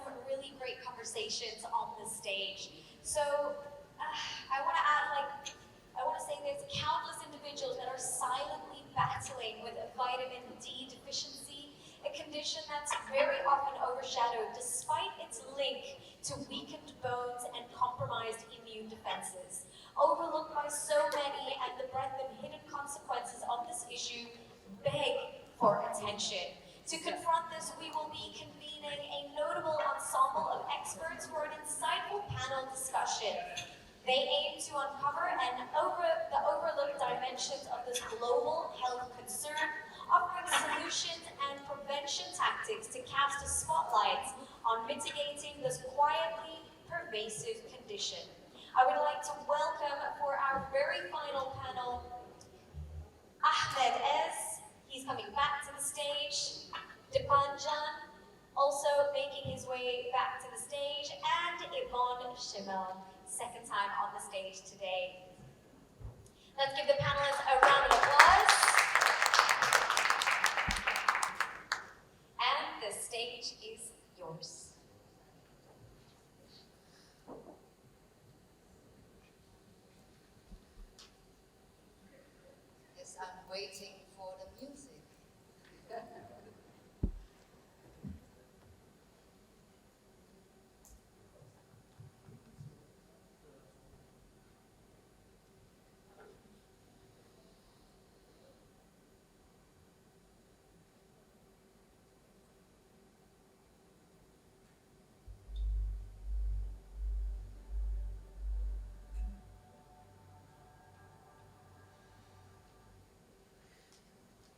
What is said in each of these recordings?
some really great conversations on the stage. So I want to add, I want to say there's countless individuals that are silently battling with a vitamin D deficiency, a condition that's very often overshadowed despite its link to weakened bones and compromised immune defenses. Overlooked by so many, and the breadth and hidden consequences of this issue beg for attention. To confront this, we will be convening a notable ensemble of experts for an insightful panel discussion. They aim to uncover the overlooked dimensions of this global health concern, offering solutions and prevention tactics to cast a spotlight on mitigating this quietly pervasive condition. I would like to welcome for our very final panel, Ahmed Ez. He's coming back to the stage. Dipanjan, also making his way back to the stage, and Yvonne Shimel, second time on the stage today. Let's give the panelists a round of applause. And the stage is yours. Yes, I'm waiting for the music.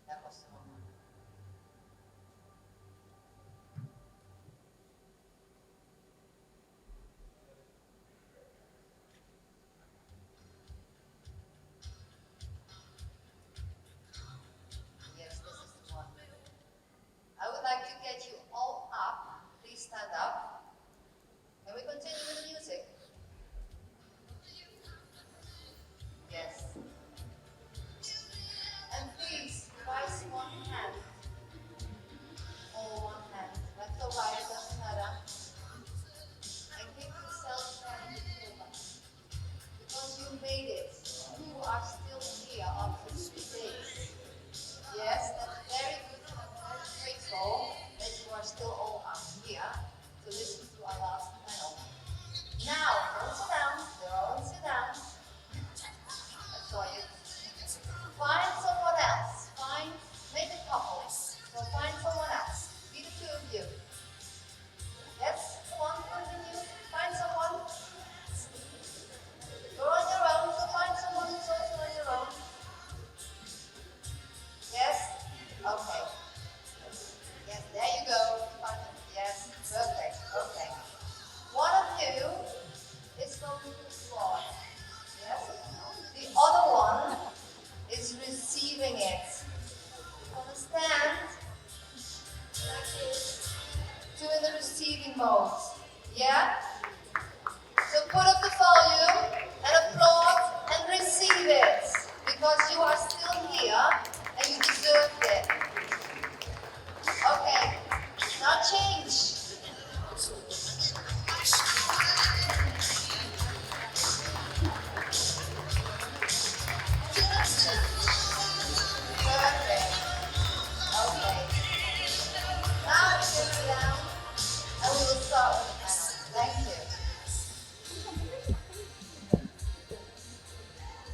That was the one. Yes, this is the one. I would like to get you all up. Please stand up. Can we continue with the music? Yes. And please, raise one hand. All one hand. Left or right, doesn't matter. And give yourself time to feel that. Because you made it. You are still here after 3 days. Yes, that's very good and I'm very grateful that you are still all up here to listen to our last panel. Now, don't sit down. Don't sit down. I saw you. Find someone else. Make a couple. So find someone else. Be the two of you. Yes? Come on, continue. Find someone. You're on your own, so find someone who's also on your own. Yes? Okay. Yes, there you go. Yes, perfect. Okay. One of you is going to applaud. Yes? The other one is receiving it. Understand? Like this. Two in the receiving mode. Yeah? So put up the volume and applaud and receive it. Because you are still here and you deserve it. Okay. Now change. Perfect. Okay. Now you can sit down and we will start with the panel. Thank you.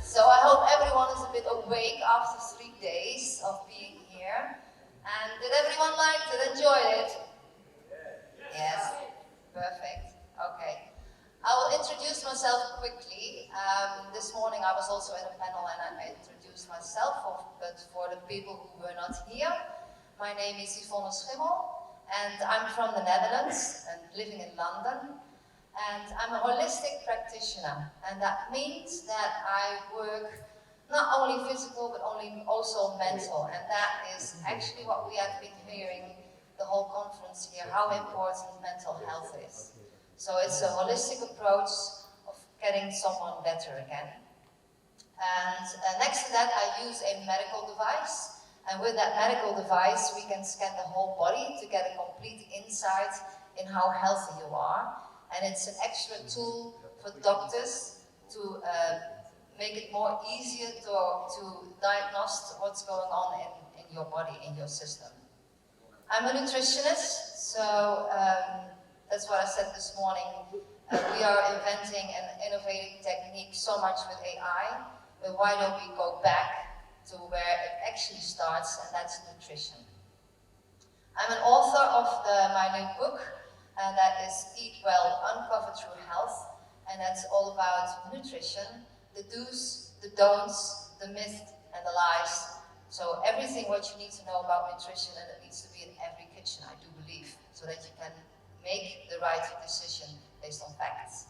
So I hope everyone is a bit awake after 3 days of being here. And did everyone like it? Enjoy it? Yes. Perfect. Okay. I will introduce myself quickly. This morning I was also in a panel and I introduced myself, but for the people who were not here, my name is Yvonne Schimmel and I'm from the Netherlands and living in London. And I'm a holistic practitioner, and that means that I work not only physical but also mental, and that is actually what we have been hearing the whole conference here, how important mental health is. So it's a holistic approach of getting someone better again. And next to that I use a medical device, and with that medical device we can scan the whole body to get a complete insight in how healthy you are. And it's an extra tool for doctors to make it more easier to diagnose what's going on in your body, in your system. I'm a nutritionist, so that's what I said this morning. We are inventing and innovating technique so much with AI, but why don't we go back to where it actually starts, and that's nutrition. I'm an author of my new book, and that is Eat Well, Uncover True Health, and that's all about nutrition, the do's, the don'ts, the myth, and the lies. So everything what you need to know about nutrition, and it needs to be in every kitchen, I do believe, so that you can make the right decision based on facts.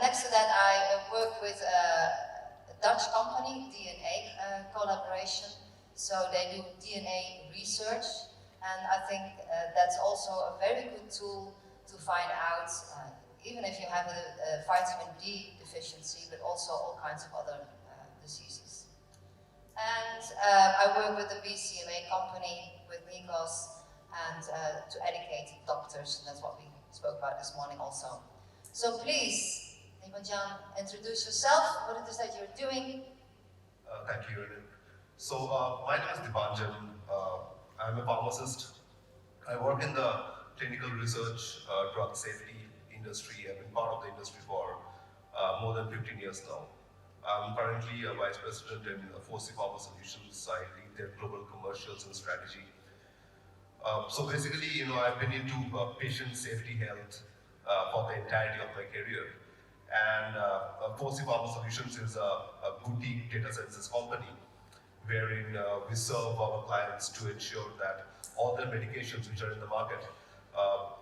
Next to that, I work with a Dutch company, DNA collaboration. So they do DNA research, and I think that's also a very good tool to find out, even if you have a vitamin D deficiency, but also all kinds of other diseases. And I work with the BCMA company, with Nikos, and to educate doctors, and that's what we spoke about this morning also. So please, Nipanjan, introduce yourself, what it is that you're doing. Thank you, Erin. So my name is Dipanjan. I'm a pharmacist. I work in the clinical research drug safety industry. I've been part of the industry for more than 15 years now. I'm currently a vice president in Foresee Pharma Solutions. I lead their global commercials and strategy. So basically, I've been into patient safety health for the entirety of my career. And Foresee Pharma Solutions is a boutique data sciences company wherein we serve our clients to ensure that all the medications which are in the market,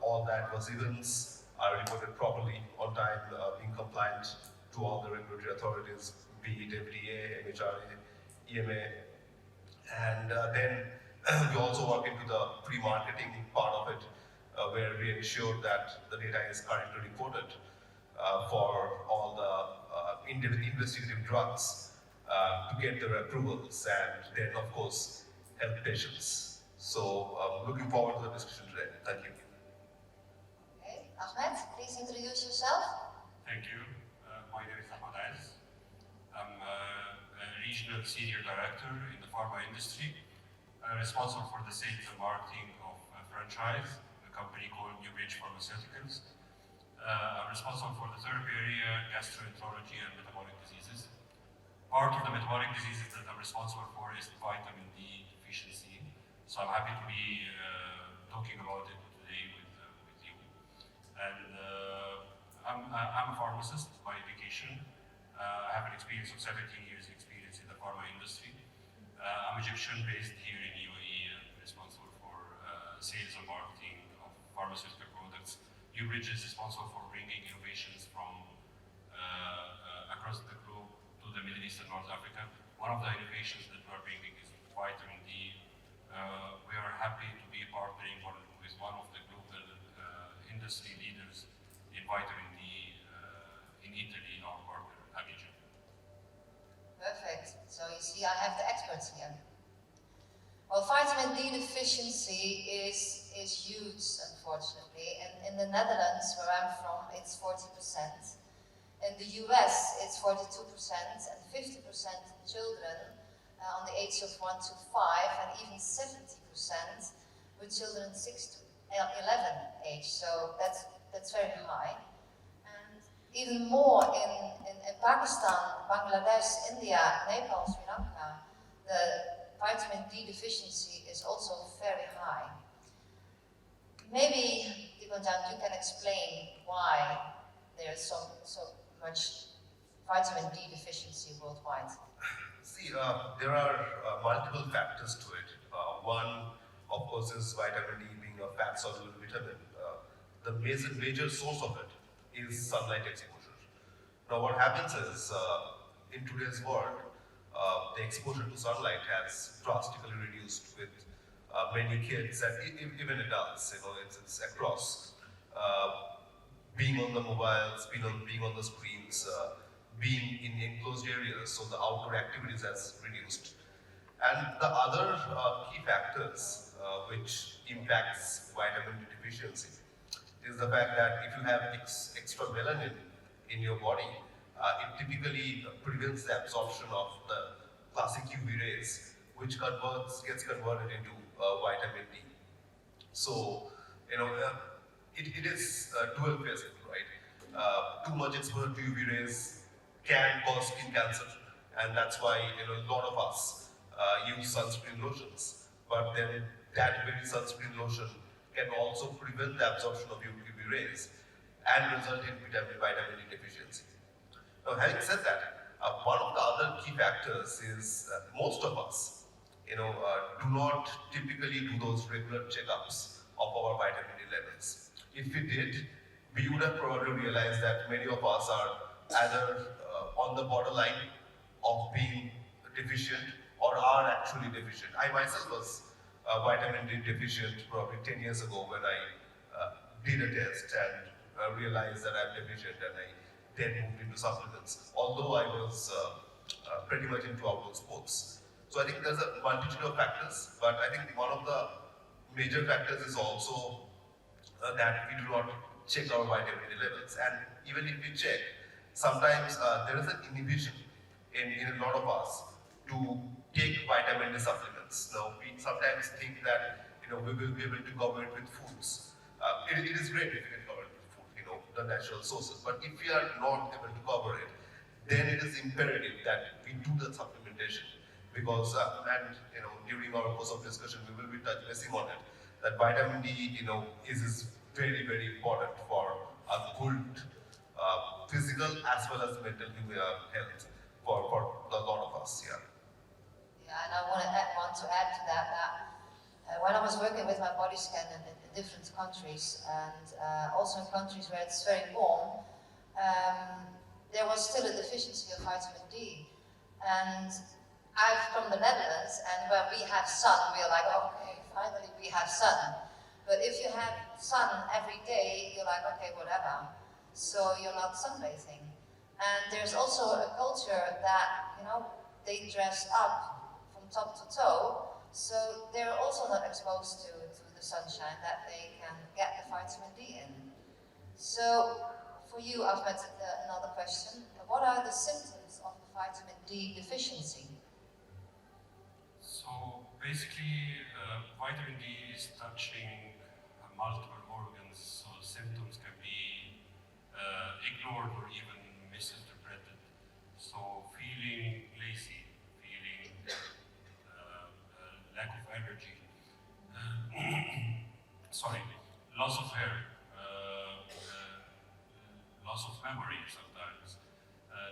all the adverse events are reported properly, on time, being compliant to all the regulatory authorities, be it FDA, MHRA, EMA. And then we also work into the pre-marketing part of it, where we ensure that the data is correctly reported for all the investigative drugs to get their approvals, and then of course help patients. So looking forward to the discussion today. Thank you. Okay, Ahmed, please introduce yourself. Thank you. My name is Ahmed Az. I'm a regional senior director in the pharma industry, responsible for the sales and marketing of a franchise, a company called New Age Pharmaceuticals. I'm responsible for the therapy area, gastroenterology, and metabolic diseases. Part of the metabolic diseases that I'm responsible for is vitamin D deficiency. So I'm happy to be talking about it today with you. And I'm a pharmacist by education. I have an experience of 17 years experience in the pharma industry. I'm Egyptian, based here in UAE, and responsible for sales and marketing of pharmaceutical products. Newbridge is responsible for bringing innovations from across the globe to the Middle East and North Africa. One of the innovations that we're bringing is vitamin D. We are happy to be partnering with one of the global industry leaders in vitamin D in Italy, our partner, Abidjan. Perfect. So you see, I have the experts here. Well, vitamin D deficiency is huge, unfortunately. And in the Netherlands, where I'm from, it's 40%. In the US, it's 42%, and 50% children on the age of 1 to 5, and even 70% with children 6 to 11 age. So that's very high. And even more in Pakistan, Bangladesh, India, Nepal, Sri Lanka, the vitamin D deficiency is also very high. Maybe, Dipanjan, you can explain why there's so much vitamin D deficiency worldwide. See, there are multiple factors to it. One, of course, is vitamin D being a fat-soluble vitamin. The major source of it is sunlight exposure. Now, what happens is, in today's world, the exposure to sunlight has drastically reduced with many kids and even adults. It's across. Being on the mobiles, being on the screens, being in enclosed areas, so the outdoor activities has reduced. And the other key factors which impacts vitamin D deficiency is the fact that if you have extra melanin in your body, it typically prevents the absorption of the classic UV rays, which gets converted into vitamin D. So, it is dual facet, right? Too much exposure to UV rays can cause skin cancer, and that's why a lot of us use sunscreen lotions. But then that very sunscreen lotion can also prevent the absorption of UV rays and result in vitamin D deficiency. Now, having said that, one of the other key factors is most of us, do not typically do those regular checkups of our vitamin D levels. If we did, we would have probably realized that many of us are either on the borderline of being deficient or are actually deficient. I myself was vitamin D deficient probably 10 years ago when I did a test and realized that I'm deficient, and I then moved into supplements, although I was pretty much into outdoor sports. So I think there's a multitude of factors, but I think one of the major factors is also that we do not check our vitamin D levels. And even if we check, sometimes there is an inhibition in a lot of us to take vitamin D supplements. Now, we sometimes think that we will be able to cover it with foods. It is great if we can cover it with food, the natural sources. But if we are not able to cover it, then it is imperative that we do the supplementation. Because, during our course of discussion, we will be basing on it, that vitamin D, is very, very important for a good physical as well as mental health for a lot of us, yeah. Yeah, and I want to add to that, when I was working with my body scan in different countries, and also in countries where it's very warm, there was still a deficiency of vitamin D. And I'm from the Netherlands, and when we have sun, we're like, okay, finally we have sun. But if you have sun every day, you're like, okay, whatever. So you're not sunbathing. And there's also a culture that, they dress up from top to toe, so they're also not exposed to the sunshine, that they can get the vitamin D in. So for you, Ahmed, another question. What are the symptoms of vitamin D deficiency? So basically, vitamin D is touching multiple organs, so symptoms can be ignored or even misinterpreted. So feeling lazy, feeling lack of energy, loss of hair, loss of memory sometimes,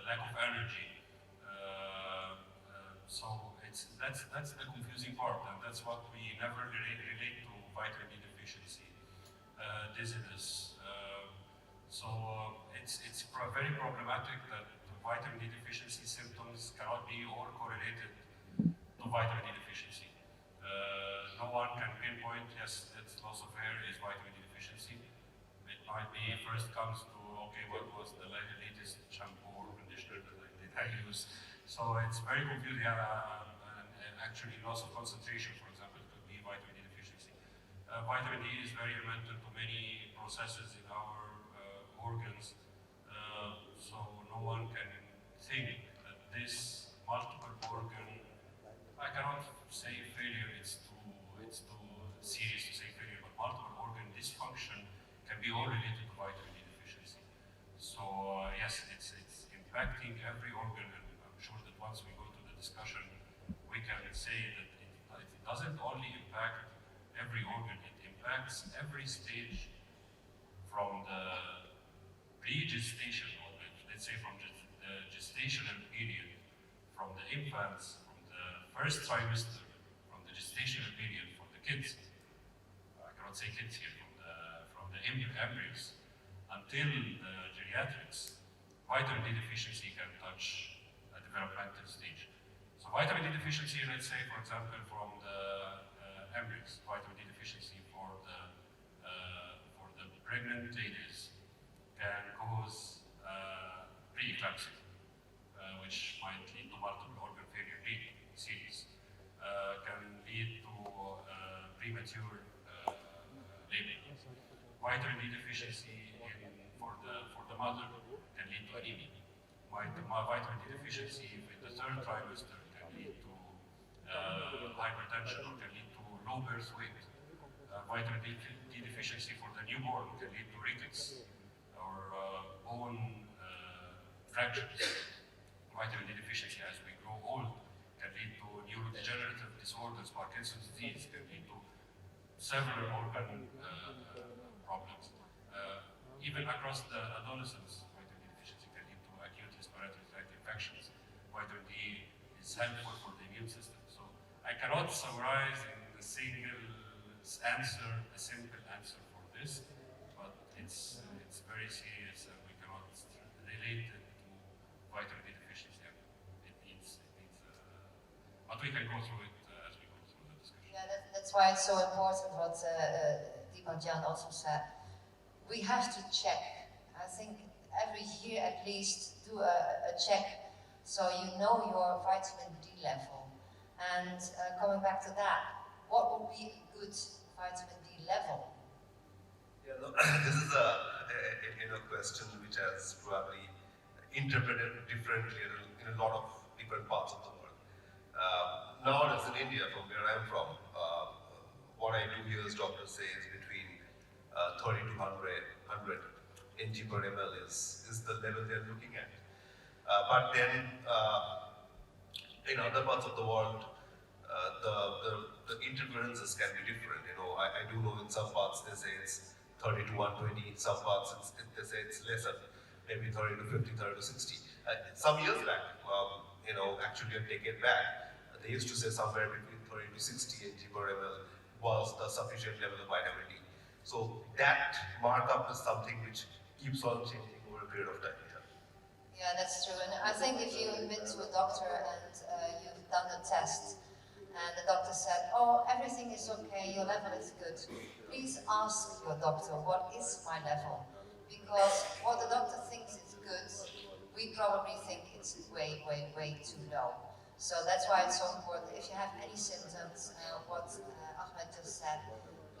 lack of energy. So that's the confusing part, and that's what we never relate to vitamin D deficiency. Dizziness. It's very problematic that vitamin D deficiency symptoms cannot be all correlated to vitamin D deficiency. No one can pinpoint, yes, it's loss of hair is vitamin D deficiency. It might be first comes to, okay, what was the latest shampoo or conditioner that I use? So it's very confusing. And actually, loss of concentration, for example, could be vitamin D deficiency. Vitamin D is very elemental to many processes in our organs, so no one can think that this multiple organ, I cannot say failure, it's too serious to say failure, but multiple organ dysfunction can be all related to vitamin D deficiency. So yes, it's impacting every organ, and I'm sure that once we go to the discussion, we can say that it doesn't only impact every organ, it impacts every stage from the pre-gestation, or let's say from the gestational period, from the infants, from the first trimester, from the gestational period for the kids. I cannot say kids here, from the embryos until the geriatrics. Vitamin D deficiency can touch a developmental stage. So vitamin D deficiency, let's say, for example, from the embryos, vitamin D deficiency for the pregnant ladies can cause preeclampsia, which might lead to multiple organ failure, really serious. Can lead to premature vitamin D deficiency for the mother can lead to anemia. Vitamin D deficiency in the third trimester can lead to hypertension or can lead to low birth weight. Vitamin D deficiency for the newborn can lead to rickets or bone fractures. Vitamin D deficiency as we grow old can lead to neurodegenerative disorders. Parkinson's disease can lead to several organ problems. Even across the adolescents, vitamin D deficiency can lead to acute respiratory tract infections. Vitamin D is helpful for the immune system. So I cannot summarize in a single answer, a simple answer for this, but it's very serious and we cannot relate it to vitamin D deficiency. It needs but we can go through it as we go through the discussion. Yeah, that's why it's so important what Deepanjan also said. We have to check. I think every year at least do a check so you know your vitamin D level. And coming back to that, what would be a good vitamin D level? Yeah, no, this is a question which has probably interpreted differently in a lot of different parts of the world. Nowadays in India, from where I'm from, what I do hear is doctors say is between 30 to 100 ng per ml is the level they're looking at. But then in other parts of the world, the interferences can be different. You know, I do know in some parts they say it's 30 to 120, in some parts they say it's lesser, maybe 30 to 50, 30 to 60. Some years back, you know, actually a decade back, they used to say somewhere between 30 to 60 ng per ml was the sufficient level of vitamin D. So that markup is something which keeps on changing over a period of time. Yeah, that's true. And I think if you've been to a doctor and you've done a test and the doctor said, oh, everything is okay, your level is good, please ask your doctor, what is my level? Because what the doctor thinks is good, we probably think it's way, way, way too low. So that's why it's so important. If you have any symptoms, what Ahmed just said,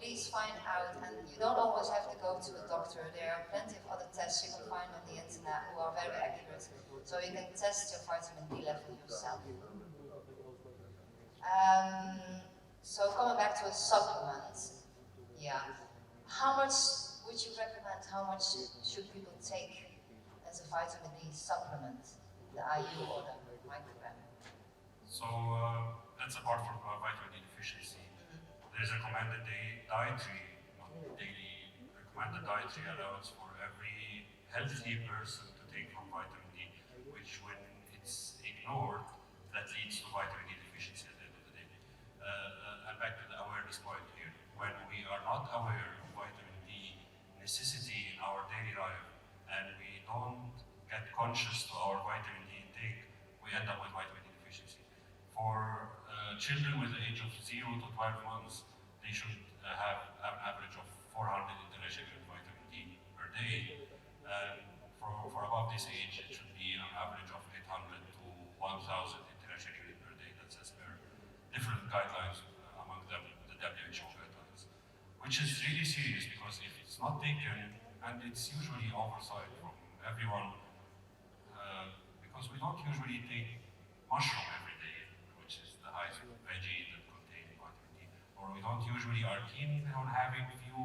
please find out, and you don't always have to go to a doctor. There are plenty of other tests you can find on the internet who are very accurate, so you can test your vitamin D level yourself. So coming back to a supplement, yeah. How much would you recommend, how much should people take as a vitamin D supplement, the IU or the microgram? So that's apart from vitamin D deficiency. There's recommended dietary, not daily, recommended dietary allowance for every healthy person to take from vitamin D, which when it's ignored, that leads to vitamin D deficiency at the end of the day. And back to the awareness point here. When we are not aware of vitamin D necessity in our daily life, and we don't get conscious to our vitamin D intake, we end up with vitamin D deficiency. For children with the age of 0 to 12 months, they should have an average of 400 international vitamin D per day. And for above this age, it should be an average of 800 to 1,000 international per day. That's as per different guidelines, among them the WHO guidelines, which is really serious because if it's not taken, and it's usually oversight from everyone, because we don't usually take mushroom every day, which is the highest veggie that contains vitamin D, or we don't usually are keen on having few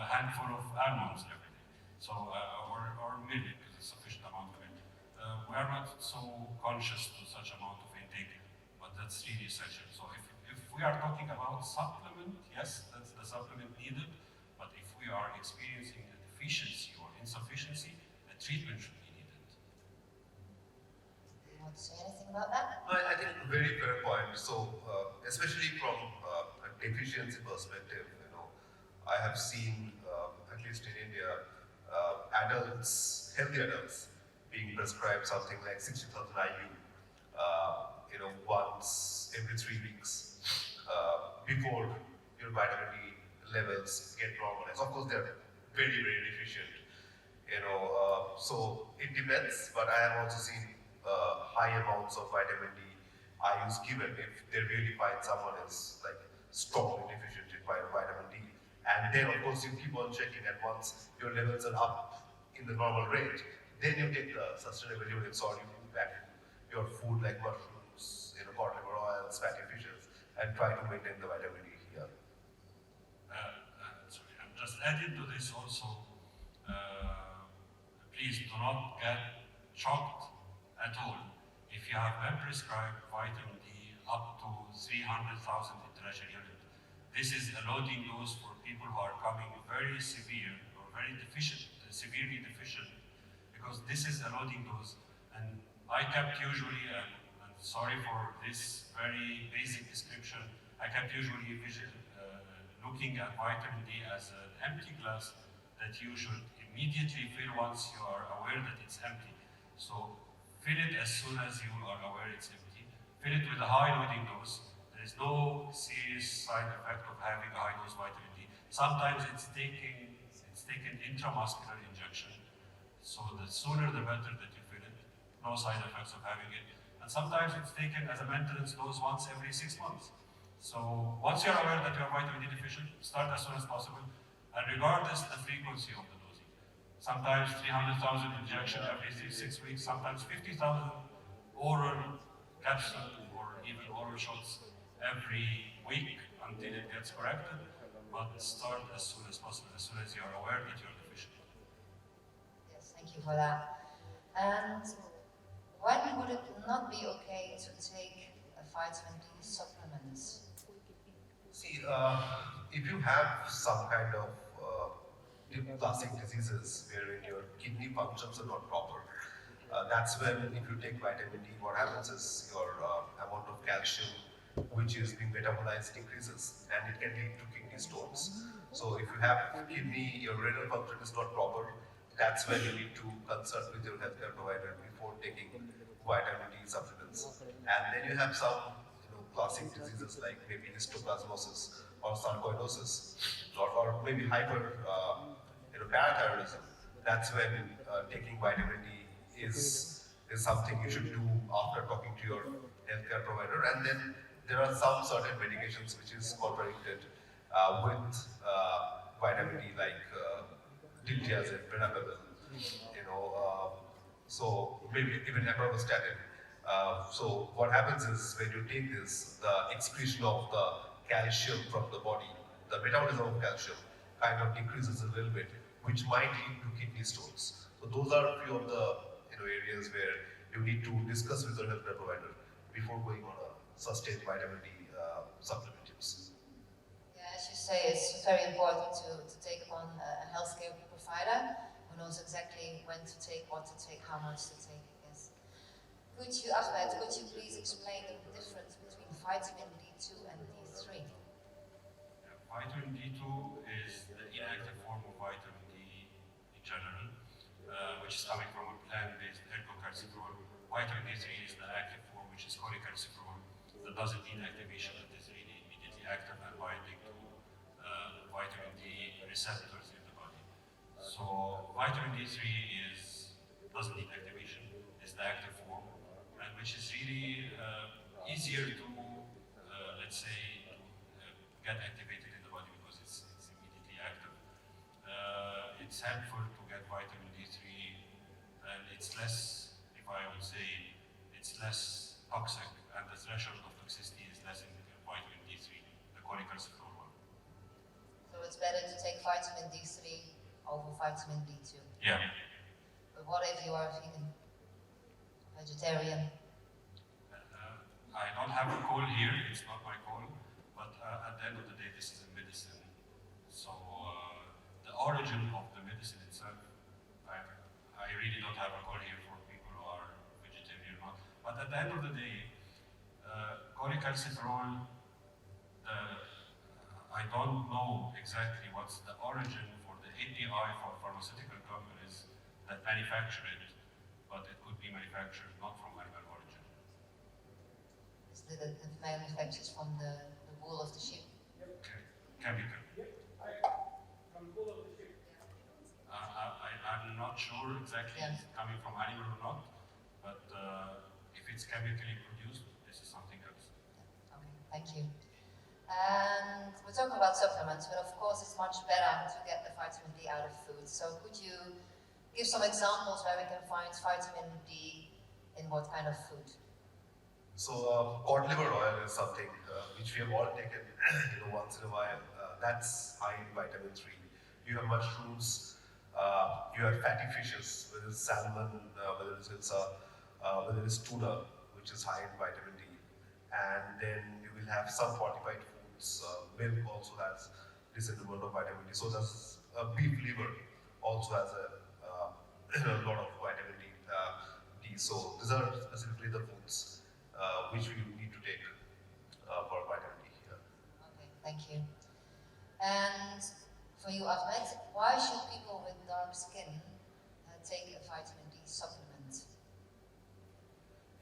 handful of almonds every day. So, or milk, because it's sufficient amount of milk. We are not so conscious to such amount of intake, but that's really essential. So if we are talking about supplement, yes, that's the supplement needed, but if we are experiencing a deficiency or insufficiency, a treatment should be needed. Do you want to say anything about that? I think a very fair point. So, especially from a deficiency perspective, you know, I have seen, at least in India, adults, healthy adults, being prescribed something like 60,000 IU, you know, once every 3 weeks, before your vitamin D levels get normalized. Of course, they're very, very deficient, you know, so it depends, but I have also seen high amounts of vitamin D IUs given if they really find someone is like strongly deficient in vitamin D. And then of course you keep on checking, and once your levels are up in the normal range, then you take the sustainable units, or you move back to your food like mushrooms, cod liver oils, fatty fishes, and try to maintain the vitamin D here. Sorry, I'm just adding to this also. Please do not get shocked at all if you have been prescribed vitamin D up to 300,000 international units. This is a loading dose for people who are coming very severe or very deficient, severely deficient, because this is a loading dose. And I kept usually, and sorry for this very basic description, I kept usually looking at vitamin D as an empty glass that you should immediately fill once you are aware that it's empty. So fill it as soon as you are aware it's empty. Fill it with a high loading dose. There is no serious side effect of having a high dose vitamin D. Sometimes it's taken intramuscular injection. So the sooner the better that you fill it. No side effects of having it. And sometimes it's taken as a maintenance dose once every 6 months. So once you're aware that you're vitamin D deficient, start as soon as possible, and regardless the frequency of the dosing. Sometimes 300,000 injection every 6 weeks, sometimes 50,000 oral capsule or even oral shots every week until it gets corrected, but start as soon as possible, as soon as you're aware that you're deficient. Yes, thank you for that. And when would it not be okay to take a vitamin D supplements? See, if you have some kind of classic diseases wherein your kidney functions are not proper, that's when if you take vitamin D, what happens is your amount of calcium which is being metabolized decreases, and it can lead to kidney stones. So if you have kidney, your renal function is not proper, that's when you need to consult with your healthcare provider before taking vitamin D supplements. And then you have some classic diseases like maybe histoplasmosis or sarcoidosis, or maybe parathyroidism. That's when taking vitamin D is something you should do after talking to your healthcare provider. And then there are some certain medications which is contradicted with vitamin D, like diltiazem, prenapavir, so maybe even atorvastatin. So what happens is when you take this, the excretion of the calcium from the body, the metabolism of calcium kind of decreases a little bit, which might lead to kidney stones. So those are a few of the areas where you need to discuss with your healthcare provider before going on a sustained vitamin D supplement use. Yeah, as you say, it's very important to take on a healthcare provider who knows exactly when to take, what to take, how much to take. Yes. Could you, Ahmed, could you please explain the difference between vitamin D2 and D3? Vitamin D2 is the inactive form of vitamin D in general, which is coming from a plant-based ergocalciferol. Vitamin D3 is the active form, which is cholecalciferol, that doesn't need activation, that is really immediately active and binding to vitamin D receptors in the body. So vitamin D3 doesn't need activation, is the active form, and which is really easier to, let's say, get activated in the body because it's immediately active. It's helpful to get vitamin D3, and it's less, if I would say, it's less toxic, and the threshold of toxicity is less in vitamin D3, the cholecalciferol one. So it's better to take vitamin D3 over vitamin D2? Yeah. But what if you are vegan, vegetarian? I don't have a call here, it's not my call, but at the end of the day, this is a medicine. So the origin of the medicine itself, I really don't have a call here for people who are vegetarian or not. But at the end of the day, cholecalciferol, I don't know exactly what's the origin for the API for pharmaceutical companies that manufacture it, but it could be manufactured not from animal origin. The manufactures from the wool of the sheep? Chemical. I'm not sure exactly if it's coming from animal or not, but if it's chemically produced, this is something else. Okay, thank you. And we're talking about supplements, but of course it's much better to get the vitamin D out of food. So could you give some examples where we can find vitamin D in what kind of food? So cod liver oil is something which we have all taken once in a while. That's high in vitamin 3. You have mushrooms, you have fatty fishes, whether it's salmon, whether it's tuna, which is high in vitamin D. And then you will have some fortified foods. Milk also has decent amount of vitamin D. So does beef liver also has a lot of vitamin D. So these are specifically the foods which we need to take for vitamin D. Yeah. Okay, thank you. And for you, Ahmed, why should people with dark skin take a vitamin D supplement?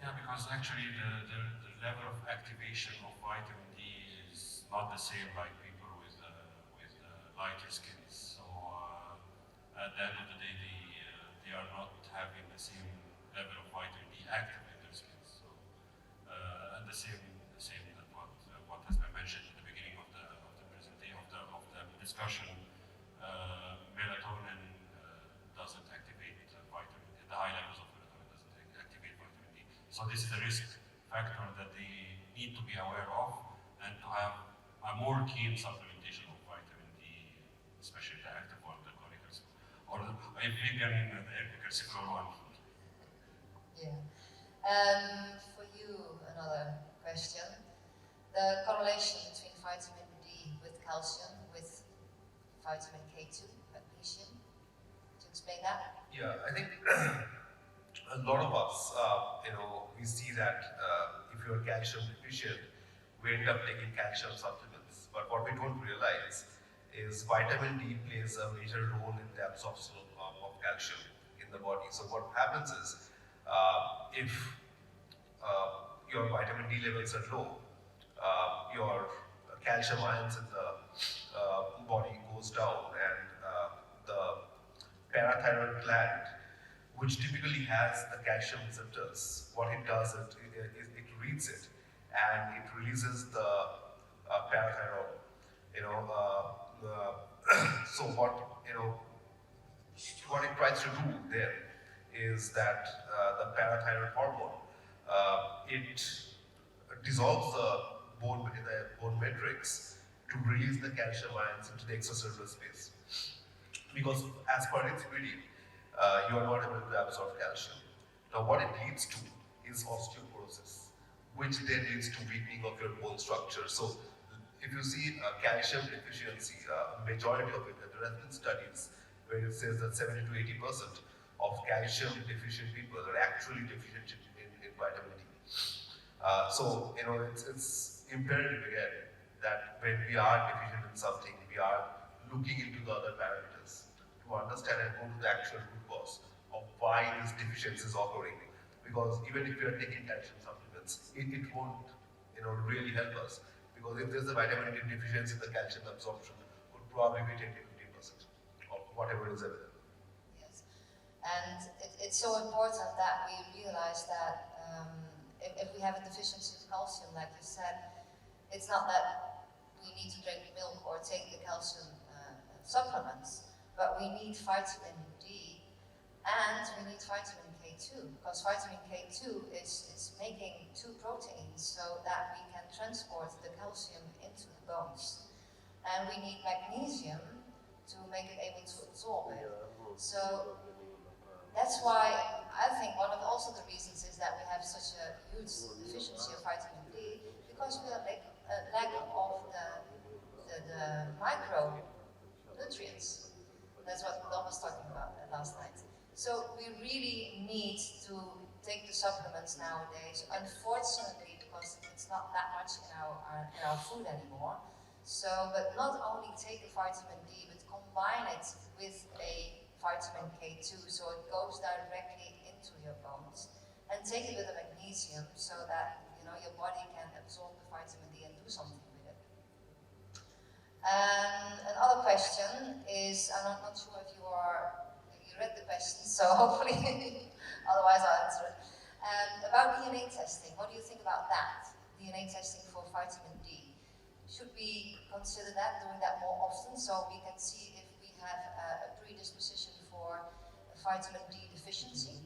Yeah, because actually the level of activation of vitamin D is not the same like people with lighter skin. So at the end of the day, they are not having the same level of vitamin D active in their skin. So and the same that what has been mentioned at the beginning of the presentation of the discussion. Melatonin doesn't activate vitamin D. The high levels of melatonin doesn't activate vitamin D. So this is a risk factor that they need to be aware of and to have a more keen supplementation of vitamin D, especially the active one, the corticosteroid, or if we can the calciferol one. Yeah. For you, another question. The correlation between vitamin D with calcium, with vitamin K2, magnesium. To explain that? Yeah, I think a lot of us, we see that if you're calcium deficient, we end up taking calcium supplements. But what we don't realize is vitamin D plays a major role in the absorption of calcium in the body. So what happens is, if your vitamin D levels are low, your calcium ions in the body goes down, and the parathyroid gland, which typically has the calcium receptors, what it does is it reads it and it releases the parathyroid. So what it tries to do there is that the parathyroid hormone it dissolves the bone matrix to release the calcium ions into the extracellular space. Because as per its reading, you are not able to absorb calcium. Now what it leads to is osteoporosis, which then leads to weakening of your bone structure. So if you see calcium deficiency, majority of it, there have been studies where it says that 70 to 80% of calcium deficient people are actually deficient in vitamin D. So it's imperative again that when we are deficient in something, we are looking into the other parameters to understand and go to the actual root cause of why this deficiency is occurring. Because even if we are taking calcium supplements, it won't really help us. Because if there's a vitamin D deficiency, the calcium absorption would probably be 10 to 15% of whatever is available. Yes, and it's so important that we realize that if we have a deficiency of calcium, like you said, it's not that we need to drink milk or take the calcium supplements, but we need vitamin D and we need vitamin K2, because vitamin K2 is making two proteins so that we can transport the calcium into the bones. And we need magnesium to make it able to absorb it. So that's why I think one of also the reasons is that we have such a huge deficiency of vitamin D, because we have a lack of the micronutrients. That's what Don was talking about last night. So we really need to take the supplements nowadays, unfortunately, because it's not that much in our food anymore. So, but not only take a vitamin D, but combine it with a vitamin K2, so it goes directly into your bones, and take it with a magnesium so that your body can absorb the vitamin D and do something with it. Another question is, I'm not sure if you read the question, so hopefully, otherwise I'll answer it. About DNA testing, what do you think about that? DNA testing for vitamin D. Should we consider that, doing that more often, so we can see if we have a predisposition for vitamin D deficiency?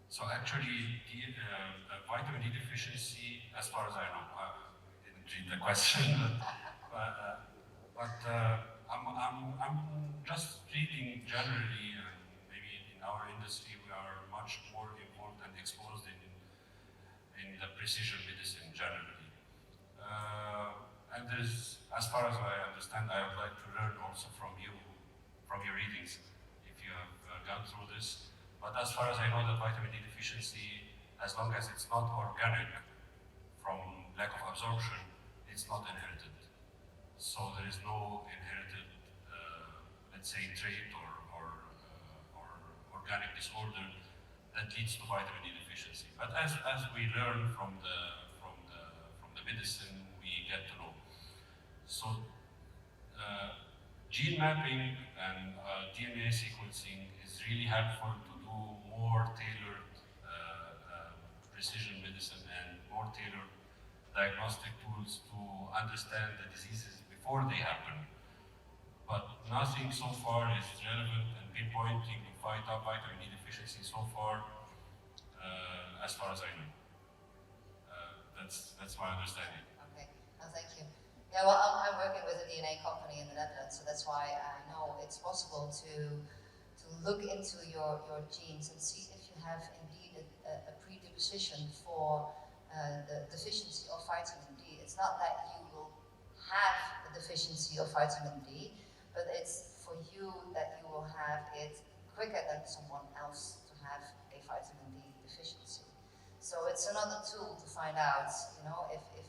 So actually, vitamin D deficiency, as far as I know, I didn't read the question, but I'm just reading generally, and maybe in our industry we are much more involved and exposed in the precision medicine generally. And there's, as far as I understand, I would like to learn also from you, from your readings, if you have gone through this. But as far as I know, that vitamin D deficiency, as long as it's not organic from lack of absorption, it's not inherited. So there is no inherited, let's say, trait or organic disorder that leads to vitamin D deficiency. But as we learn from the medicine, we get to know. So gene mapping and DNA sequencing is really helpful to do more tailored precision medicine and more tailored diagnostic tools to understand the diseases before they happen. But nothing so far is relevant and pinpointing vitamin D deficiency so far, as far as I know. That's my understanding. Okay, thank you. Yeah, well, I'm working with a DNA company in the Netherlands, so that's why I know it's possible to look into your genes and see if you have indeed a predisposition for the deficiency of vitamin D. It's not that you will have a deficiency of vitamin D, but it's for you that you will have it quicker than someone else to have a vitamin D deficiency. So it's another tool to find out, you know, if you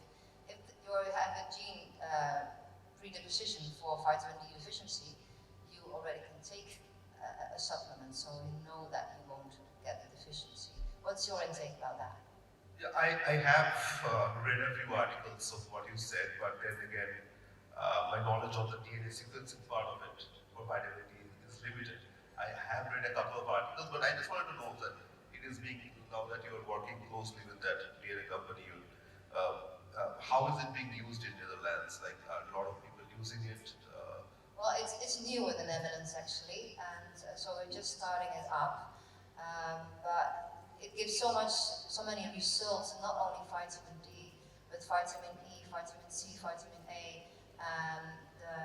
have a gene predisposition for vitamin D deficiency, you already can take a supplement, so you know that you won't get the deficiency. What's your intake about that? Yeah, I have read a few articles of what you said, but then again, my knowledge of the DNA sequencing part of it for vitamin D is limited. I have read a couple of articles, but I just wanted to know that it is being, now that you are working closely with that DNA company, how is it being used in Netherlands? Like a lot of people using it? Well, it's new in the Netherlands actually, and so we're just starting it up. But it gives so many results, not only vitamin D, but vitamin E, vitamin C, vitamin A, and the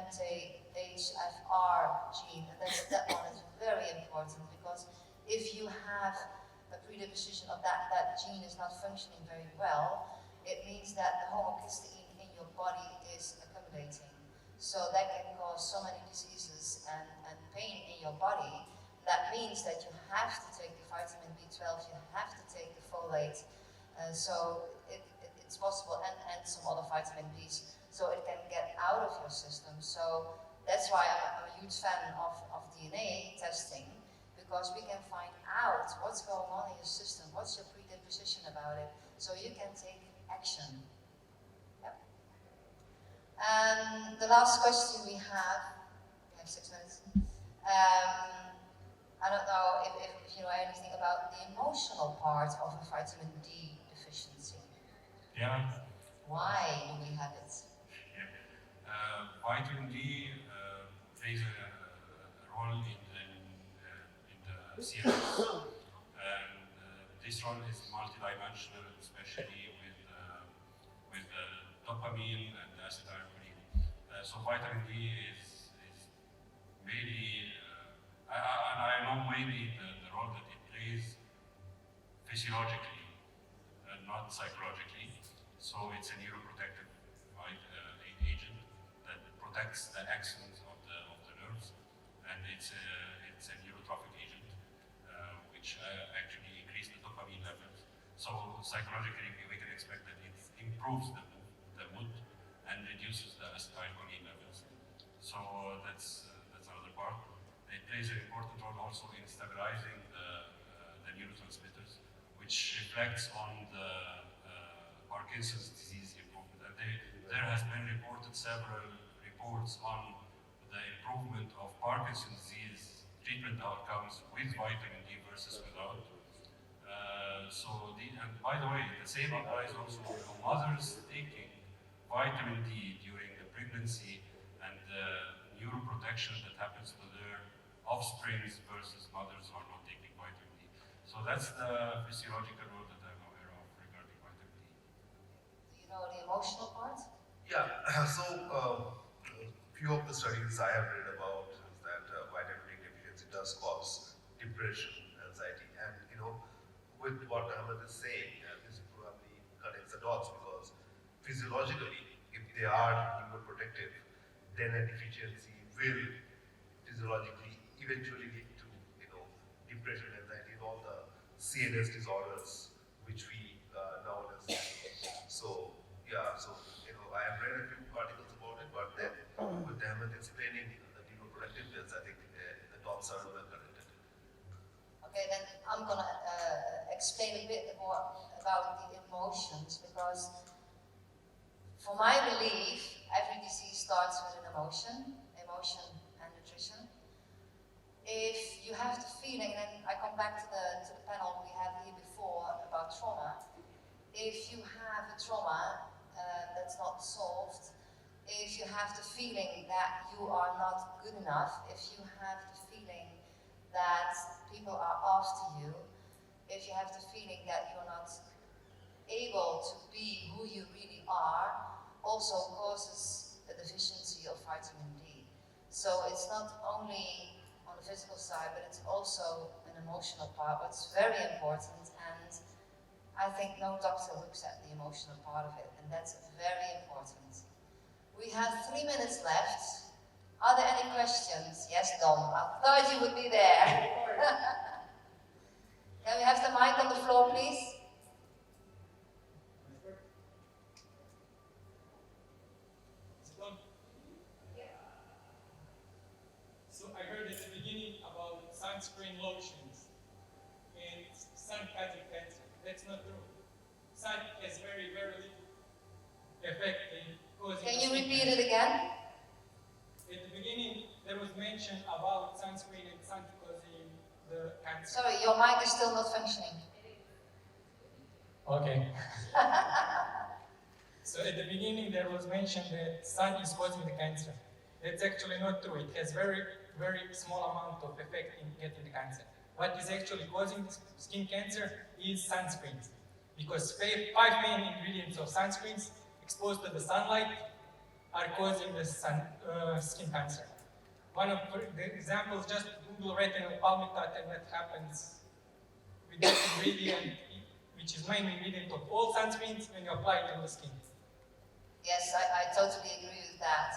MTHFR gene. And that one is very important, because if you have a predisposition of that gene is not functioning very well, it means that the homocysteine in your body is accumulating. So that can cause so many diseases and pain in your body. That means that you have to take the vitamin B12, you have to take the folate, so it's possible, and some other vitamin Bs, so it can get out of your system. So that's why I'm a huge fan of DNA testing, because we can find out what's going on in your system, what's your predisposition about it, so you can take action. Yep. And the last question we have 6 minutes. I don't know if you know anything about the emotional part of a vitamin D deficiency. Yeah. Why do we have it? Yeah. Vitamin D plays a role in the CNS, and this role is multidimensional, especially with dopamine and acetylcholine. So vitamin D is mainly, and I know mainly the role that it plays physiologically and not psychologically. So it's a neuroprotective agent that protects the axons of the nerves, and it's a neurotrophic agent which actually increases the dopamine levels. So psychologically, we can expect that it improves the mood and reduces the acetylcholine levels. So that's another part. It plays an important role also in stabilizing the neurotransmitters, which reflects on the Parkinson's disease improvement. And there has been reported several reports on the improvement of Parkinson's disease treatment outcomes with vitamin D versus without. And by the way, the same applies also to mothers taking vitamin D during the pregnancy and the neuroprotection that happens to their offsprings versus mothers who are not taking vitamin D. So that's the physiological role that I'm aware of regarding vitamin D. Do you know the emotional part? Yeah, so few of the studies I have read about is that vitamin D deficiency does cause depression, anxiety, and with what Ahmed is saying, this probably connects the dots because physiologically, if they are neuroprotective, then a deficiency will physiologically eventually lead to depression, anxiety, and all the CNS disorders which we nowadays see. So yeah, so I have read a few articles about it, but then with them explaining the neuroprotectiveness, I think the dots are well connected. Okay, then I'm gonna explain a bit more about the emotions because for my belief, every disease starts with an emotion and nutrition. If you have the feeling, and I come back to the panel we had here before about trauma, if you have a trauma that's not solved, if you have the feeling that you are not good enough, if you have the feeling that people are after you, if you have the feeling that you're not able to be who you really are, also causes a deficiency of vitamin D. So it's not only on the physical side, but it's also an emotional part, what's very important, and I think no doctor looks at the emotional part of it, and that's very important. We have 3 minutes left. Are there any questions? Yes, Dom, I thought you would be there. Can we have the mic on the floor, please? So I heard at the beginning about sunscreen lotions and sun-fighting cancer. That's not true. Sun has very, very little effect in causing. Can you repeat it again? At the beginning, there was mention about sunscreen and sun causing the cancer. Sorry, your mic is still not functioning. Okay. So at the beginning, there was mention that sun is causing the cancer. That's actually not true. It has very, very small amount of effect in getting the cancer. What is actually causing skin cancer is sunscreens. Because 5 main ingredients of sunscreens exposed to the sunlight are causing the skin cancer. One of the examples, just Google retinol palmitate and what happens with that ingredient, which is main ingredient of all sunscreens when you apply it on the skin. Yes, I totally agree with that.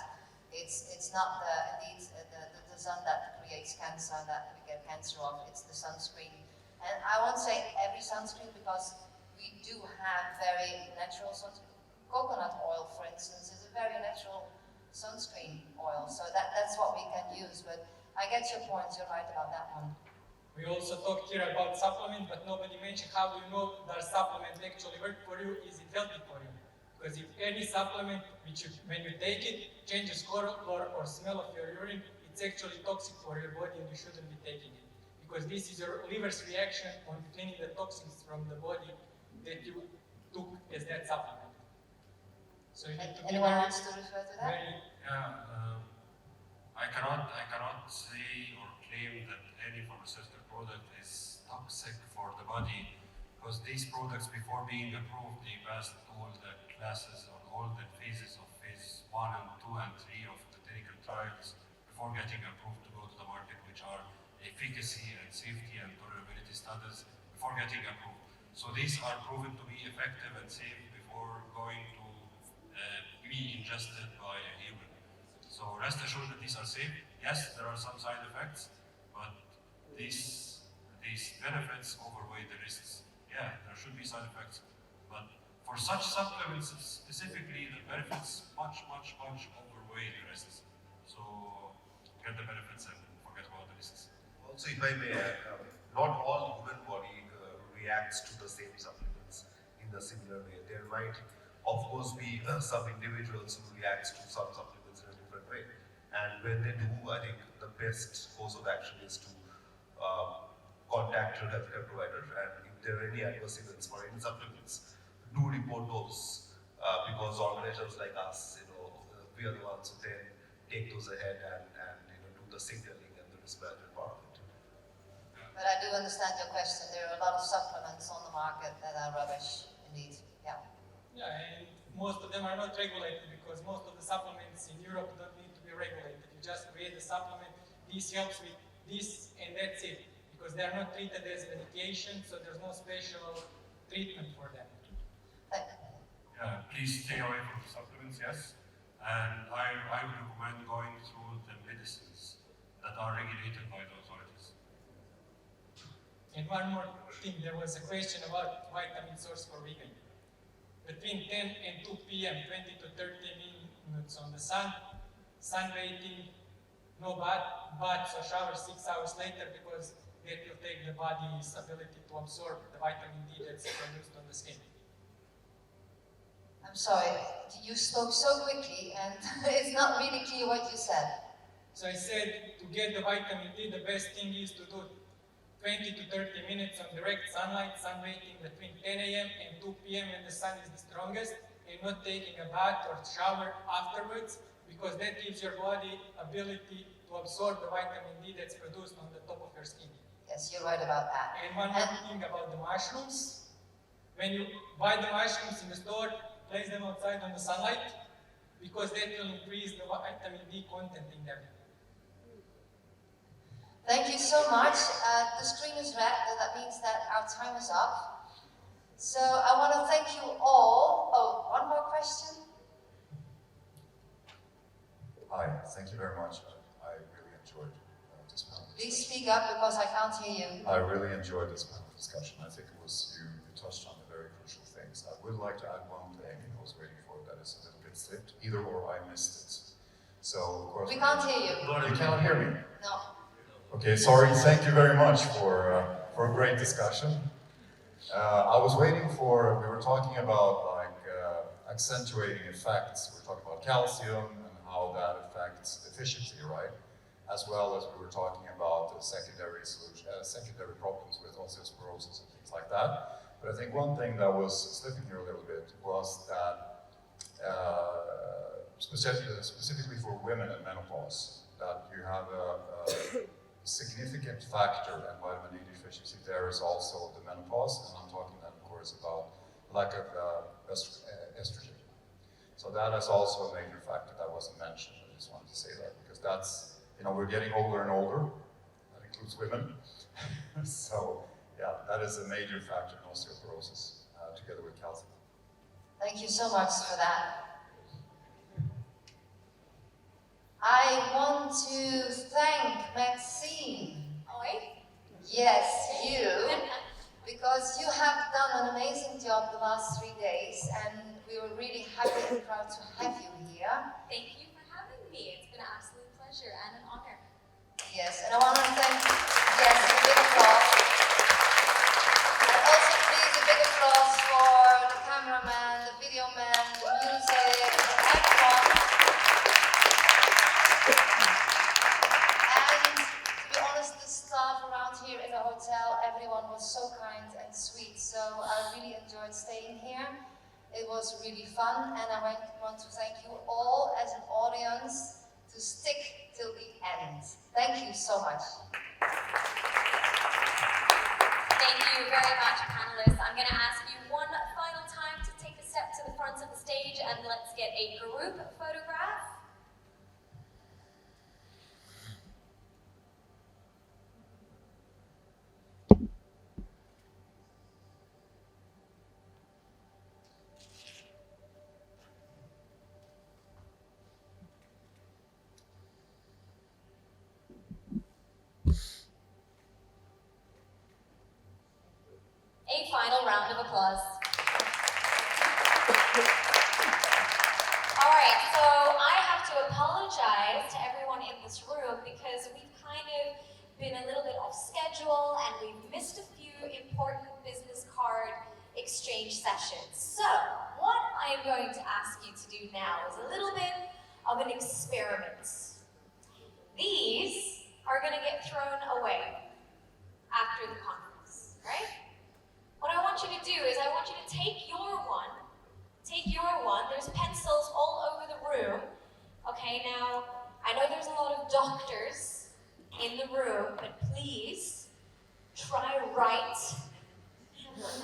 It's not the sun that creates cancer that we get cancer of, it's the sunscreen. And I won't say every sunscreen because we do have very natural sunscreen. Coconut oil, for instance, is a very natural sunscreen oil, so that's what we can use. But I get your point, you're right about that one. We also talked here about supplement, but nobody mentioned how do you know that supplement actually work for you, is it healthy for you? Because if any supplement, when you take it, changes color or smell of your urine, it's actually toxic for your body and you shouldn't be taking it. Because this is your liver's reaction on cleaning the toxins from the body that you took as that supplement. So you need to be Anyone wants to refer to that? I cannot say or claim that any pharmaceutical product is toxic for the body because these products, before being approved, they passed all the classes or all the phases of phase 1 and 2 and 3 of the clinical trials before getting approved to go to the market, which are efficacy and safety and tolerability studies before getting approved. So these are proven to be effective and safe before going to be ingested by a human. So rest assured that these are safe. Yes, there are some side effects, but these benefits outweigh the risks. Yeah, there should be side effects, but for such supplements specifically, the benefits much outweigh the risks. So get the benefits and forget about the risks. Also, if I may add, not all human body reacts to the same supplements in a similar way. There might, of course, be some individuals who react to some supplements in a different way. And when they do, I think the best course of action is to contact your healthcare provider, and if there are any adverse events for any supplements, do report those because organizations like us, we are the ones who then take those ahead and do the signaling and the risk management part of it. But I do understand your question. There are a lot of supplements on the market that are rubbish, indeed. Yeah. Yeah, and most of them are not regulated because most of the supplements in Europe don't need to be regulated. You just create a supplement, this helps with this, and that's it. Because they are not treated as medication, so there's no special treatment for them. Yeah, please stay away from the supplements, yes. And I would recommend going through the medicines that are regulated by the authorities. And one more thing, there was a question about vitamin source for vegan. Between 10 and 2 p.m., 20 to 30 minutes on the sun, sunbathing, no baths or showers 6 hours later because that will take the body's ability to absorb the vitamin D that's produced on the skin. I'm sorry, you spoke so quickly and it's not really clear what you said. So I said to get the vitamin D, the best thing is to do 20 to 30 minutes of direct sunlight, sunbathing between 10 a.m. and 2 p.m. when the sun is the strongest, and not taking a bath or shower afterwards, because that gives your body ability to absorb the vitamin D that's produced on the top of your skin. Yes, you're right about that. And one more thing about the mushrooms. When you buy the mushrooms in the store, place them outside on the sunlight, because that will increase the vitamin D content in them. Thank you so much. The screen is red, and that means that our time is up. So I want to thank you all. Oh, one more question? Hi, thank you very much. I really enjoyed this panel. Please speak up because I can't hear you. I really enjoyed this panel discussion. I think it was you touched on the very crucial things. I would like to add one thing I was waiting for that is a little bit slipped. Either or I missed it. So of course We can't hear you. You cannot hear me. No. Okay, sorry. Thank you very much for a great discussion. I was waiting for. We were talking about accentuating effects. We were talking about calcium and how that affects deficiency, right? As well as we were talking about secondary problems with osteoporosis and things like that. But I think one thing that was slipping here a little bit was that specifically for women in menopause, that you have a significant factor in vitamin D deficiency. There is also the menopause, and I'm talking then, of course, about lack of estrogen. So that is also a major factor that wasn't mentioned. I just wanted to say that because that's, we're getting older and older. That includes women. So yeah, that is a major factor in osteoporosis, together with calcium. Thank you so much for that. I want to thank Maxine. Oi. Yes, you. Because you have done an amazing job the last 3 days, and we were really happy and proud to have you here. Thank you for having me. It's been an absolute pleasure and an honor. Yes, and I want to thank, yes, a big applause. And also please a big applause for the cameraman, the video man, the music, everyone. And to be honest, the staff around here in the hotel, everyone was so kind and sweet. So I really enjoyed staying here. It was really fun, and I want to thank you all as an audience to stick till the end. Thank you so much. Thank you very much, panelists. I'm going to ask you one final time to take a step to the front of the stage and let's get a group photograph. A final round of applause. All right, so I have to apologize to everyone in this room because we've kind of been a little bit off schedule and we've missed a few important business card exchange sessions. So what I am going to ask you to do now is a little bit of an experiment. These are going to get thrown away after the conference, right? What I want you to do is I want you to take your one, Okay, now, I know there's a lot of doctors in the room, but please try write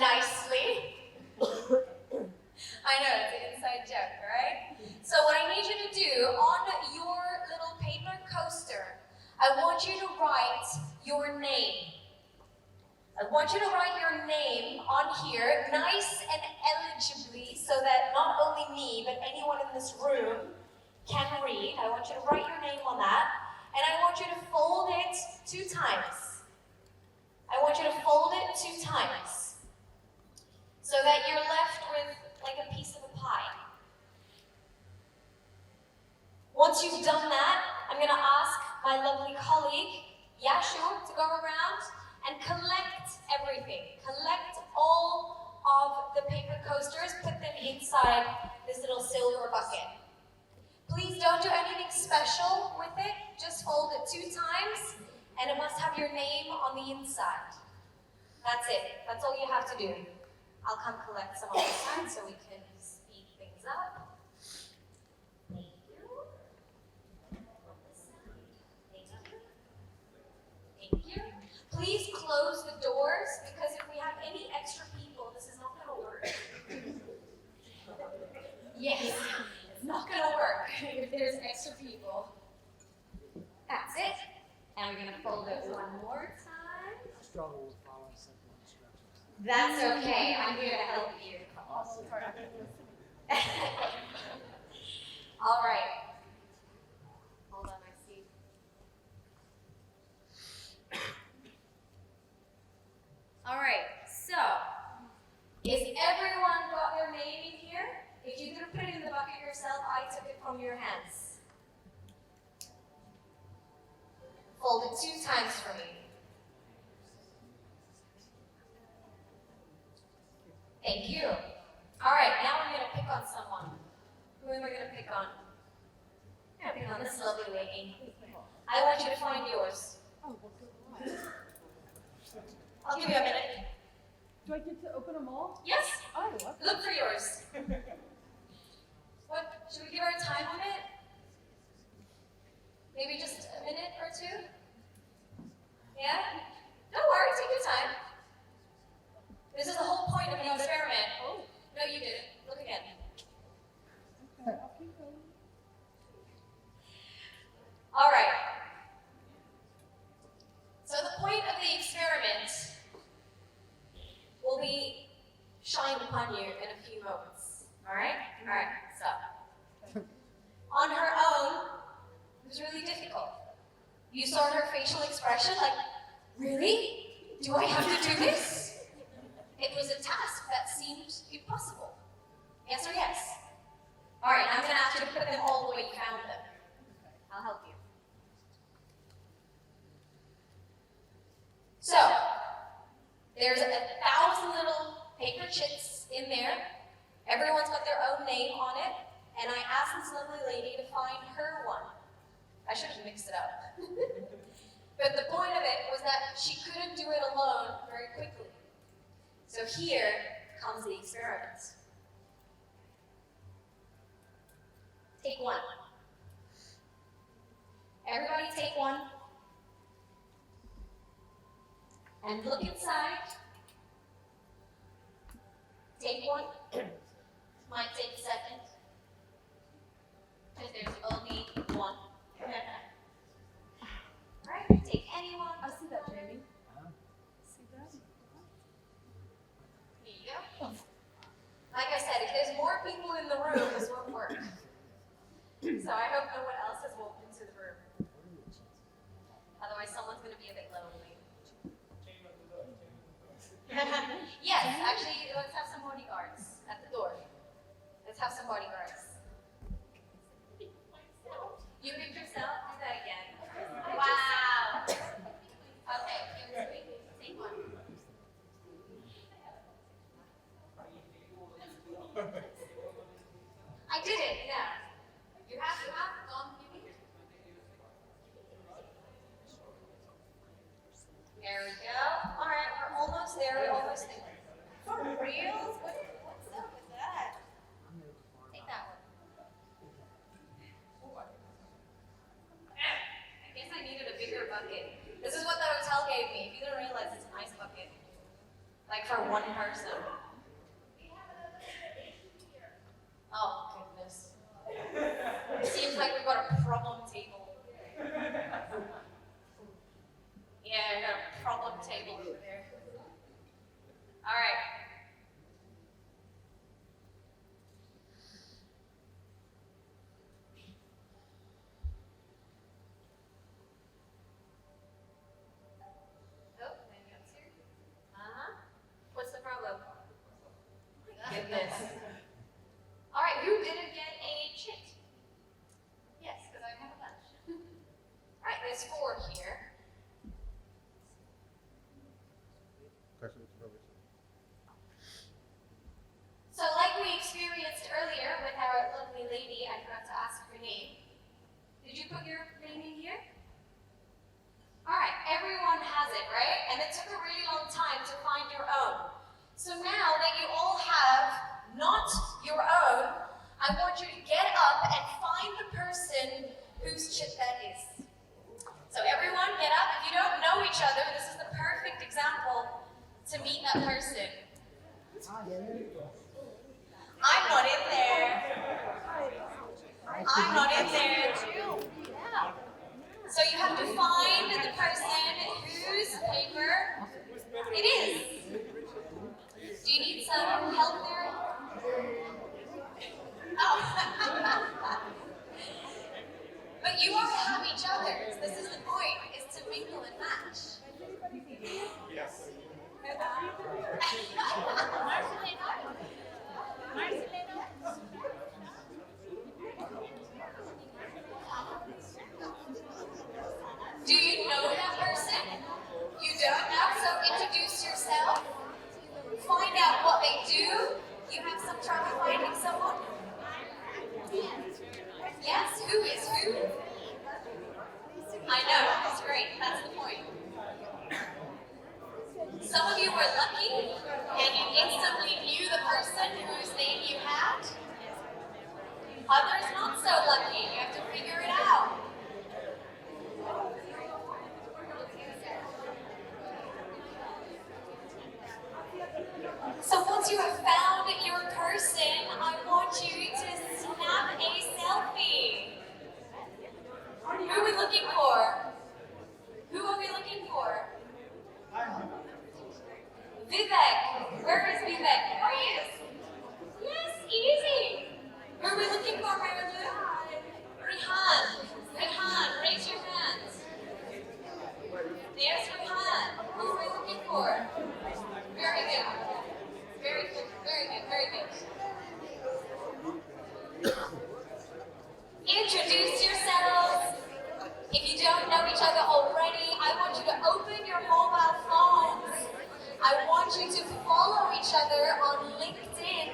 nicely. I know, it's an inside joke, right? So what I need you to do, on your little paper coaster, I want you to write your name. I want you to write your name on here, nice and eligibly, so that not only me, but anyone in this room can read. I want you to write your name on that, and I want you to fold it 2 times. I want you to fold it 2 times, so that you're left with like a piece of a pie. Once you've done that, I'm going to ask my lovely colleague, Yashu, to go around and collect everything. Collect all of the paper coasters, put them inside this little silver bucket. Please don't do anything special with it, just fold it 2 times, and it must have your name on the inside. That's it, that's all you have to do. I'll come collect some on the side so we can speed things up. Thank you. Thank you. Please close the doors, because if we have any extra people, this is not going to work. Yes, it's not going to work if there's extra people. That's it. And we're going to fold it one more time. Struggle with following simple instructions. That's okay. I'm here to help you. All right. Hold on, I see. All right. So, is everyone got their name in here? If you didn't put it in the bucket yourself, I took it from your hands. Fold it 2 times for me. Thank you. All right, now I'm going to pick on someone. Who am I going to pick on? I'm going to pick on this lovely lady. I want you to find yours. I'll give you a minute. Do I get to open them all? Yes? Oh, okay. Look for yours. What? Should we give her a time limit? Maybe just a minute or 2? Yeah? Don't worry, take your time. This is the whole point of the experiment. Oh, no, you didn't. Look again. Okay, I'll keep going. All right. So the point of the experiment will be shined upon you in a few moments. All right? All right, so. On her own, it was really difficult. You saw her facial expression, like, really? Do I have to do this? It was a task that seemed impossible. Yes or yes? All right, I'm going to ask you to put them all the way you found them. I'll help you. So, there's 1,000 little paper chits in there. Everyone's got their own name on it. And I asked this lovely lady to find her one. I should have mixed it up. But the point of it was that she couldn't do it alone very quickly. So here comes the experiment. Take one. Everybody take one. And look inside. Take one. Might take a second. Because there's only one. Alright, take anyone. I see that, Jamie. See that? Here you go. Like I said, if there's more people in the room, this won't work. So I hope no one else has walked into the room. Otherwise, someone's going to be a bit lonely. Yes, actually, let's have some bodyguards at the door. Let's have some bodyguards. You picked yourself? Do that again. Wow. Okay, give it to me. Take one. I did it, yeah. You have gone, give me. There we go. All right, we're almost there. We're almost there. For real? What's up with that? Take that one. This is what the hotel gave me. If you didn't realize, it's an ice bucket. Like for one person. Oh, goodness. Seems like we've got a problem table. Yeah, I got a problem table over there. All right. Oh, maybe I'm here. What's the problem? Goodness. All right, who didn't get a chit? Yes, because I have a bunch. All right, there's 4 here. So like we experienced earlier with our lovely lady, I forgot to ask her name. Did you put your name in here? All right, everyone has it, right? And it took a really long time to find your own. So now that you all have not your own, I want you to get up and find the person whose chip that is. So everyone get up. If you don't know each other, this is the perfect example to meet that person. I'm not in there. I'm not in there. So you have to find the person whose paper it is. Do you need some help there? Oh. But you already have each other's. This is the point, is to mingle and match. Yes. Do you know that person? You don't know, so introduce yourself. Find out what they do. You have some trouble finding someone? Yes, who is who? I know, that's great, that's the point. Some of you were lucky, and you instantly knew the person whose name you had. Others not so lucky, you have to figure it out. So once you have found your person, I want you to snap a selfie. Who are we looking for? Who are we looking for? Vivek. Where is Vivek? There he is. Yes, easy. Who are we looking for, Marilu? Rihan. Rihan, raise your hands. There's Rihan. Who are we looking for? Very good. Very good, very good, very good. Introduce yourselves. If you don't know each other already, I want you to open your mobile phones. I want you to follow each other on LinkedIn.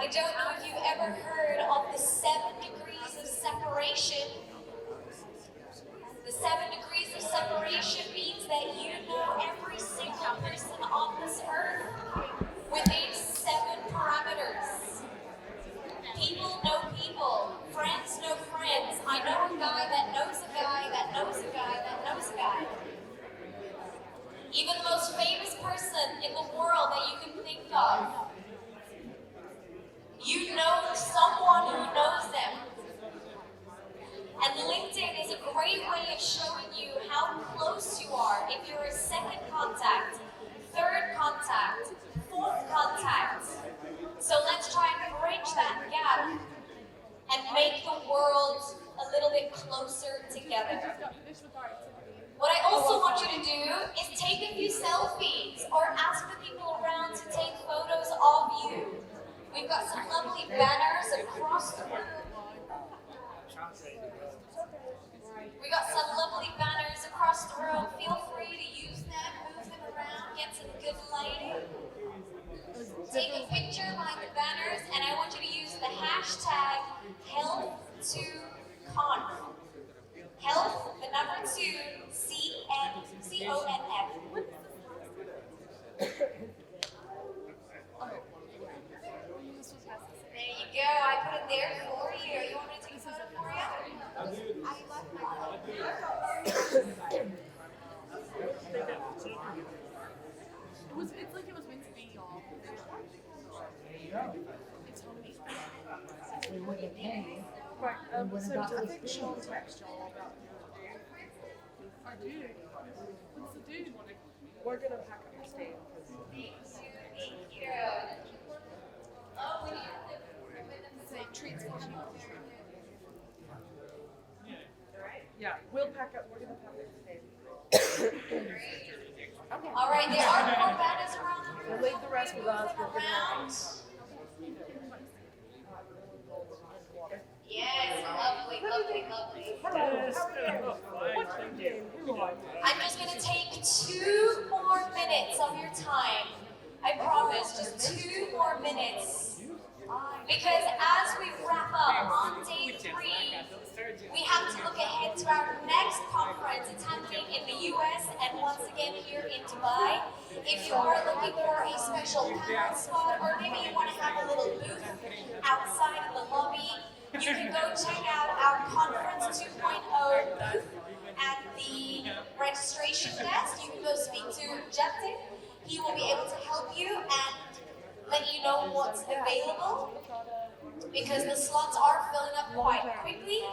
I don't know if you've ever heard of the 7 degrees of separation. The 7 degrees of separation means that you know every single person on this earth within 7 parameters. People know people, friends know friends. I know a guy that knows a guy that knows a guy that knows a guy. Even the most famous person in the world that you can think of. You know someone who knows them. And LinkedIn is a great way of showing you how close you are if you're a second contact, third contact, fourth contact. So let's try and bridge that gap and make the world a little bit closer together. What I also want you to do is take a few selfies or ask the people around to take photos of you. We've got some lovely banners across the room. Feel free to use them, move them around, get some good lighting. Take a picture behind the banners, and I want you to use the hashtag health2conf. Health, the number 2, CONF. There you go, I put it there for you. You want me to take a photo for you? It's like it was meant to be, y'all. It's homemade. Right, so I think Sean texted y'all about our dude. What's the dude? We're gonna pack up and stay. Thank you. Oh, we need to Say treats for you. Yeah, we'll pack up. We're gonna pack up and stay. All right, there are more banners around the room. We'll leave the rest with us. We're Around. Yes, lovely, lovely, lovely. I'm just going to take 2 more minutes of your time. I promise, just 2 more minutes. Because as we wrap up on day 3, we have to look ahead to our next conference. It's happening in the US and once again here in Dubai. If you are looking for a special panel spot, or maybe you want to have a little booth outside in the lobby, you can go check out our Conference 2.0 booth at the registration desk. You can go speak to Justin. He will be able to help you and let you know what's available, because the slots are filling up quite quickly.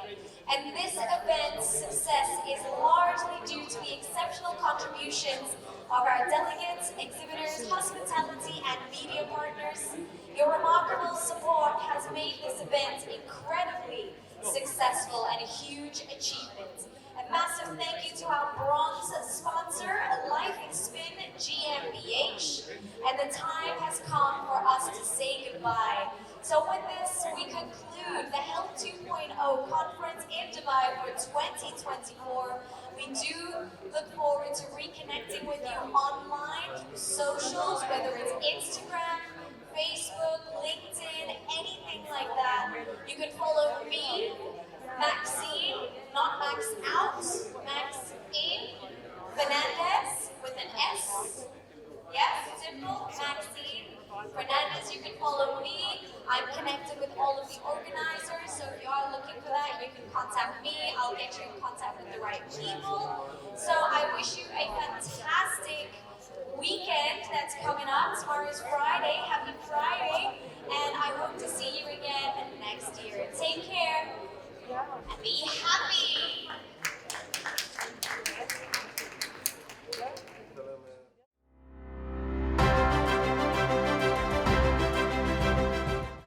And this event's success is largely due to the exceptional contributions of our delegates, exhibitors, hospitality, and media partners. Your remarkable support has made this event incredibly successful and a huge achievement. A massive thank you to our bronze sponsor, Life Spin GmbH. And the time has come for us to say goodbye. So with this, we conclude the Health 2.0 conference in Dubai for 2024. We do look forward to reconnecting with you online through socials, whether it's Instagram, Facebook, LinkedIn, anything like that. You can follow me, Maxine, not Max out, Maxine Fernandez with an S. Yes, simple, Maxine Fernandez. You can follow me. I'm connected with all of the organizers, so if you are looking for that, you can contact me. I'll get you in contact with the right people. So I wish you a fantastic weekend that's coming up. Tomorrow is Friday. Happy Friday. And I hope to see you again next year. Take care.